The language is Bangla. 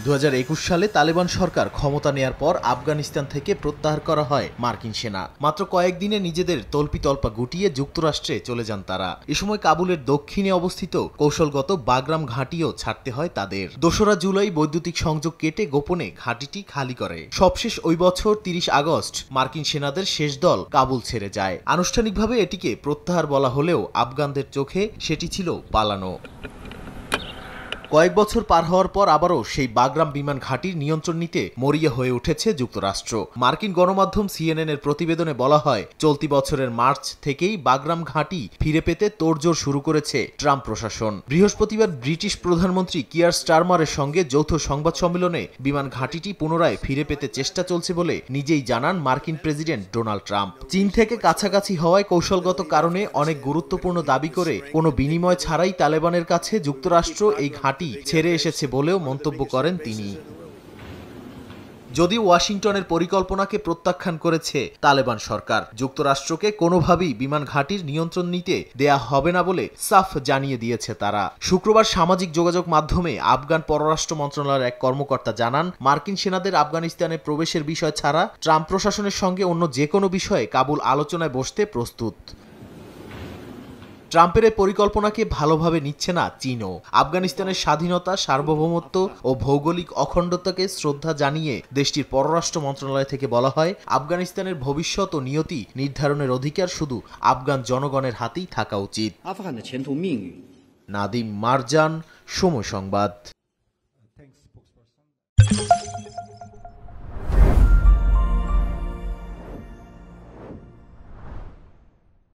2021 সালে তালেবান সরকার ক্ষমতা নেয়ার পর আফগানিস্তান থেকে প্রত্যাহার করা হয় মার্কিন সেনা। মাত্র কয়েকদিনে নিজেদের তল্পিতল্পা গুটিয়ে যুক্তরাষ্ট্রে চলে যান তারা। এ সময় কাবুলের দক্ষিণে অবস্থিত কৌশলগত বাগরাম ঘাঁটিও ছাড়তে হয় তাদের। 2রা জুলাই বৈদ্যুতিক সংযোগ কেটে গোপনে ঘাঁটিটি খালি করে। সবশেষ ওই বছর 30 আগস্ট মার্কিন সেনাদের শেষ দল কাবুল ছেড়ে যায়। আনুষ্ঠানিকভাবে এটিকে প্রত্যাহার বলা হলেও আফগানদের চোখে সেটি ছিল পালানো। কয়েক বছর পার হওয়ার পর আবারও সেই বাগরাম বিমান ঘাঁটির নিয়ন্ত্রণ নিতে মরিয়া হয়ে উঠেছে যুক্তরাষ্ট্র। মার্কিন গণমাধ্যম CNN এর প্রতিবেদনে বলা হয়, চলতি বছরের মার্চ থেকেই বাগরাম ঘাঁটি ফিরে পেতে তোড়জোড় শুরু করেছে ট্রাম্প প্রশাসন। বৃহস্পতিবার ব্রিটিশ প্রধানমন্ত্রী কিয়ার স্টারমারের সঙ্গে যৌথ সংবাদ সম্মেলনে বিমান ঘাঁটিটি পুনরায় ফিরে পেতে চেষ্টা চলছে বলে নিজেই জানান মার্কিন প্রেসিডেন্ট ডোনাল্ড ট্রাম্প। চীন থেকে কাছাকাছি হওয়ায় কৌশলগত কারণে অনেক গুরুত্বপূর্ণ দাবি করে কোনো বিনিময় ছাড়াই তালেবানের কাছে যুক্তরাষ্ট্র এই ঘাঁটি ছেড়ে এসেছে বলেও মন্তব্য করেন তিনি। যদিও ওয়াশিংটনের পরিকল্পনাকে প্রত্যাখ্যান করেছে তালেবান সরকার, যুক্তরাষ্ট্রকে কোনোভাবেই বিমান ঘাঁটির নিয়ন্ত্রণ নিতে দেয়া হবে না বলে সাফ জানিয়ে দিয়েছে তারা। শুক্রবার সামাজিক যোগাযোগ মাধ্যমে আফগান পররাষ্ট্র মন্ত্রণালয়ের এক কর্মকর্তা জানান, মার্কিন সেনাদের আফগানিস্তানে প্রবেশের বিষয় ছাড়া ট্রাম্প প্রশাসনের সঙ্গে অন্য যে কোনো বিষয়ে কাবুল আলোচনায় বসতে প্রস্তুত। ট্রাম্পের এই পরিকল্পনাকে ভালোভাবে নিচ্ছে না চীনও। আফগানিস্তানের স্বাধীনতা, সার্বভৌমত্ব ও ভৌগোলিক অখণ্ডতাকে শ্রদ্ধা জানিয়ে দেশটির পররাষ্ট্র মন্ত্রণালয় থেকে বলা হয়, আফগানিস্তানের ভবিষ্যৎ ও নিয়তি নির্ধারণের অধিকার শুধু আফগান জনগণের হাতেই থাকা উচিত। নাদিম মারজান, সময় সংবাদ।